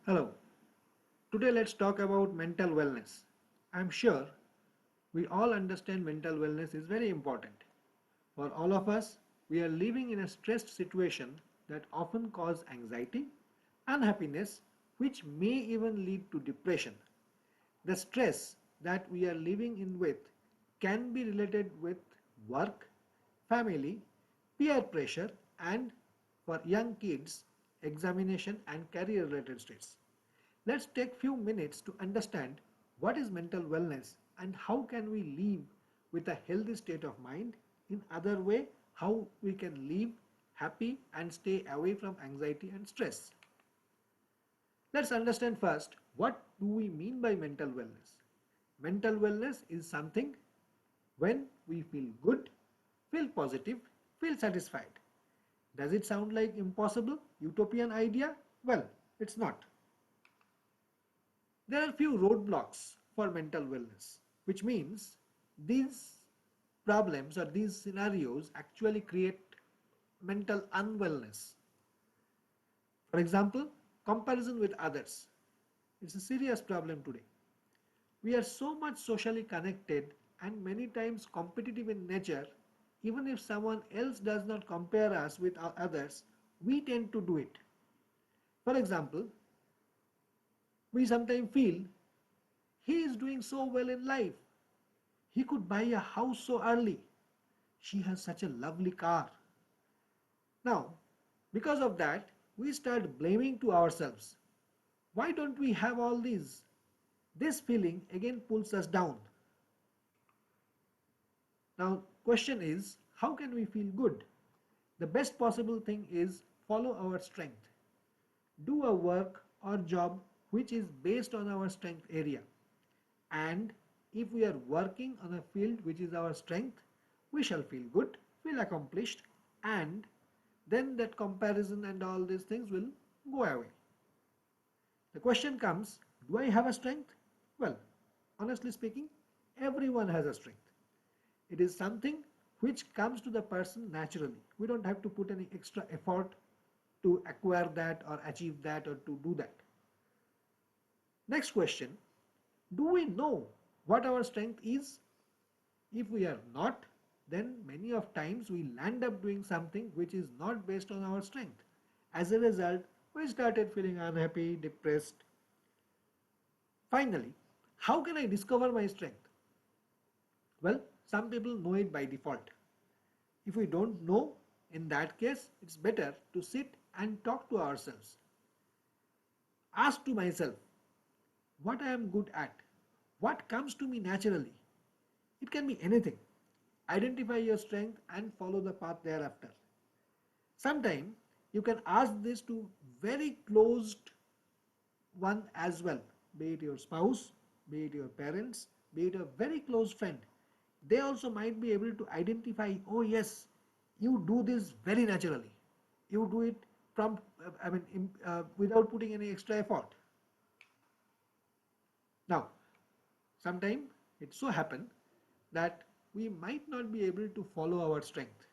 Hello. Today let's talk about mental wellness. I'm sure we all understand mental wellness is very important. For all of us, we are living in a stressed situation that often cause anxiety, unhappiness, which may even lead to depression. The stress that we are living in with can be related with work, family, peer pressure, and for young kids, examination and career related stress. Let's take few minutes to understand what is mental wellness and how can we live with a healthy state of mind. In other way, how we can live happy and stay away from anxiety and stress. Let's understand first what do we mean by mental wellness. Mental wellness is something when we feel good, feel positive, feel satisfied. Does it sound like impossible, utopian idea? Well, it's not. There are few roadblocks for mental wellness, which means these problems or these scenarios actually create mental unwellness. For example, comparison with others. It's a serious problem today. We are so much socially connected and many times competitive in nature. Even if someone else does not compare us with others, we tend to do it. For example, we sometimes feel he is doing so well in life. He could buy a house so early. She has such a lovely car. Now, because of that, we start blaming to ourselves. Why don't we have all these? This feeling again pulls us down. Now, question is, how can we feel good? The best possible thing is follow our strength. Do a work or job which is based on our strength area. And if we are working on a field which is our strength, we shall feel good, feel accomplished, and then that comparison and all these things will go away. The question comes, do I have a strength? Well, honestly speaking, everyone has a strength. It is something which comes to the person naturally. We don't have to put any extra effort to acquire that or achieve that or to do that. Next question, do we know what our strength is? If we are not, then many of times we land up doing something which is not based on our strength. As a result, we started feeling unhappy, depressed. Finally, how can I discover my strength? Well, some people know it by default. If we don't know, in that case, it's better to sit and talk to ourselves. Ask to myself what I am good at, what comes to me naturally. It can be anything. Identify your strength and follow the path thereafter. Sometimes you can ask this to very closed one as well, be it your spouse, be it your parents, be it a very close friend. They also might be able to identify, oh yes, you do this very naturally. You do it from, without putting any extra effort. Now, sometimes it so happen that we might not be able to follow our strength.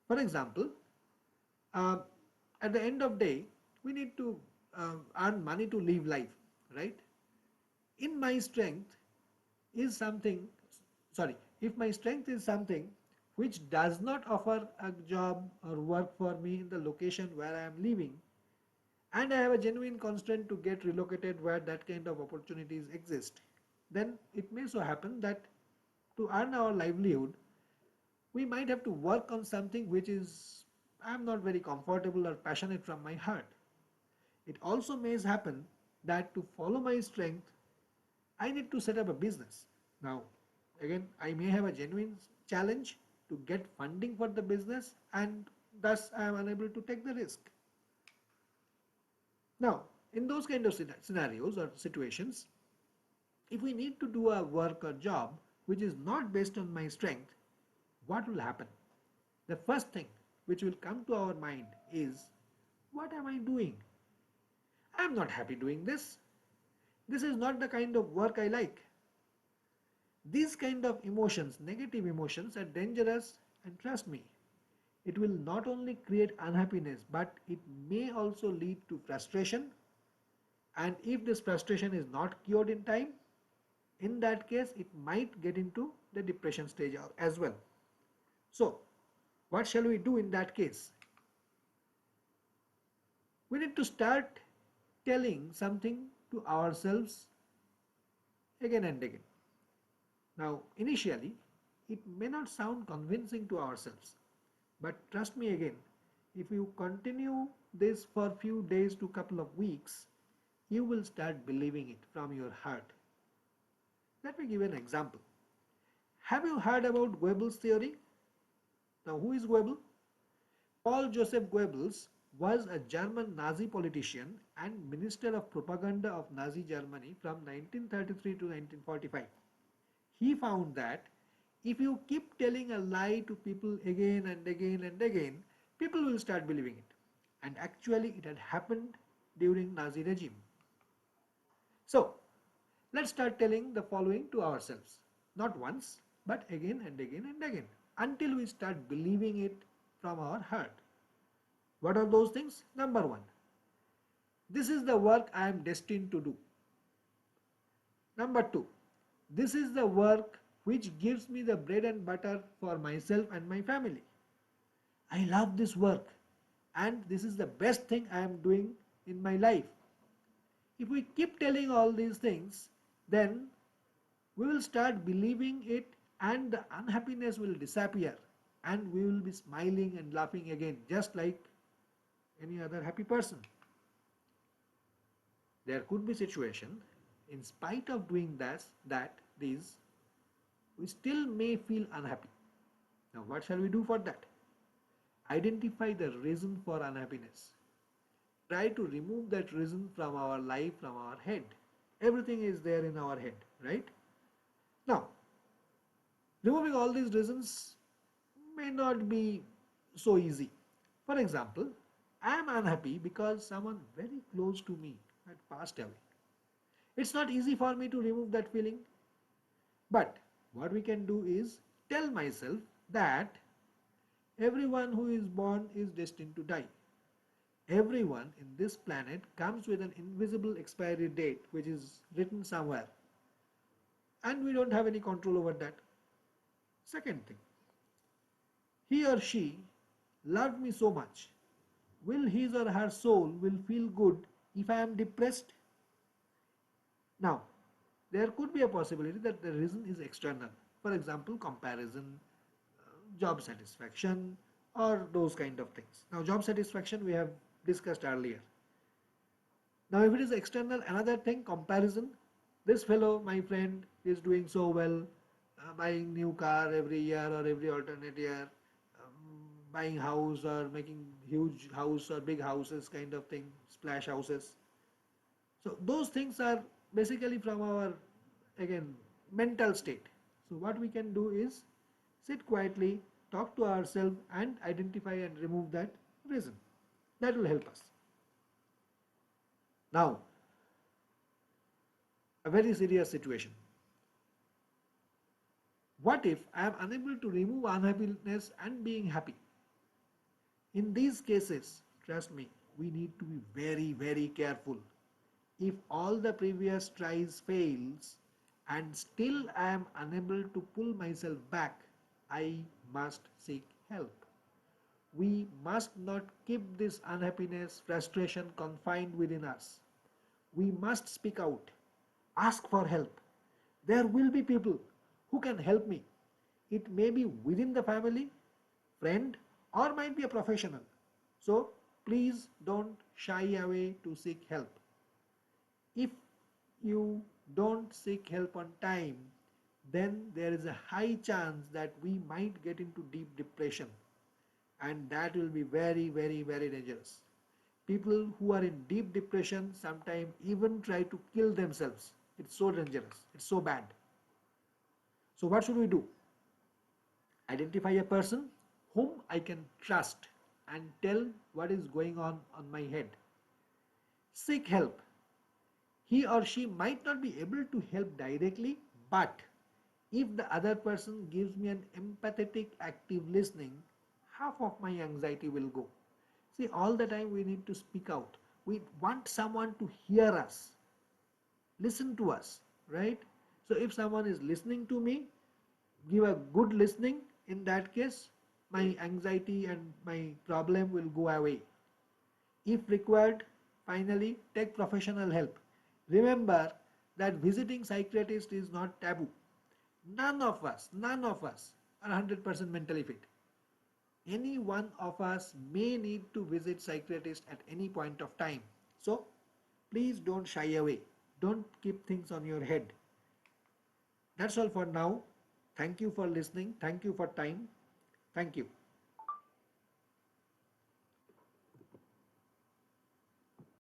For example, uh, at the end of day, we need to earn money to live life, right? In my strength is something, sorry, if my strength is something which does not offer a job or work for me in the location where I am living, and I have a genuine constraint to get relocated where that kind of opportunities exist, then it may so happen that to earn our livelihood, we might have to work on something which is I'm not very comfortable or passionate from my heart. It also may happen that to follow my strength, I need to set up a business. Now, again, I may have a genuine challenge to get funding for the business and thus I am unable to take the risk. Now, in those kind of scenarios or situations, if we need to do a work or job which is not based on my strength, what will happen? The first thing which will come to our mind is, what am I doing? I am not happy doing this. This is not the kind of work I like. These kind of emotions, negative emotions, are dangerous, and trust me, it will not only create unhappiness but it may also lead to frustration, And if this frustration is not cured in time, in that case, it might get into the depression stage as well. So, what shall we do in that case? We need to start telling something to ourselves again and again. Now, initially, it may not sound convincing to ourselves, but trust me again, if you continue this for few days to couple of weeks, you will start believing it from your heart. Let me give an example. Have you heard about Goebbels' theory? Now, who is Goebbels? Paul Joseph Goebbels was a German Nazi politician and Minister of Propaganda of Nazi Germany from 1933 to 1945. He found that if you keep telling a lie to people again and again and again, people will start believing it. And actually, it had happened during Nazi regime. So, let's start telling the following to ourselves. Not once, but again and again and again until we start believing it from our heart. What are those things? Number one, this is the work I am destined to do. Number two, this is the work which gives me the bread and butter for myself and my family. I love this work and this is the best thing I am doing in my life. If we keep telling all these things, then we will start believing it and the unhappiness will disappear and we will be smiling and laughing again just like any other happy person. There could be situation in spite of doing these we still may feel unhappy. Now what shall we do for that? Identify the reason for unhappiness. Try to remove that reason from our life, from our head. Everything is there in our head, right? Now, removing all these reasons may not be so easy. For example, I am unhappy because someone very close to me had passed away. It's not easy for me to remove that feeling. But what we can do is tell myself that everyone who is born is destined to die. Everyone in this planet comes with an invisible expiry date which is written somewhere and we don't have any control over that. Second thing, he or she loved me so much. Will his or her soul will feel good if I am depressed? Now, there could be a possibility that the reason is external. For example, comparison, job satisfaction, or those kind of things. Now, job satisfaction we have discussed earlier. Now, if it is external, another thing, comparison. This fellow, my friend, is doing so well, buying new car every year or every alternate year, buying house or making huge house or big houses kind of thing, splash houses. So those things are basically from our, again, mental state. So what we can do is sit quietly, talk to ourselves and identify and remove that reason. That will help us. Now, a very serious situation. What if I am unable to remove unhappiness and being happy? In these cases, trust me, we need to be very, very careful. If all the previous tries fails and still I am unable to pull myself back, I must seek help. We must not keep this unhappiness, frustration confined within us. We must speak out, ask for help. There will be people who can help me. It may be within the family, friend, or might be a professional. So please don't shy away to seek help. If you don't seek help on time, then there is a high chance that we might get into deep depression and that will be very, very, very dangerous. People who are in deep depression sometimes even try to kill themselves. It's so dangerous, it's so bad. So what should we do? Identify a person whom I can trust and tell what is going on my head. Seek help. He or she might not be able to help directly, but if the other person gives me an empathetic, active listening, half of my anxiety will go. See, all the time we need to speak out. We want someone to hear us, listen to us, right? So if someone is listening to me, give a good listening. In that case, my anxiety and my problem will go away. If required, finally, take professional help. Remember that visiting psychiatrist is not taboo. None of us are 100% mentally fit. Any one of us may need to visit psychiatrist at any point of time. So, please don't shy away. Don't keep things on your head. That's all for now. Thank you for listening. Thank you for time. Thank you.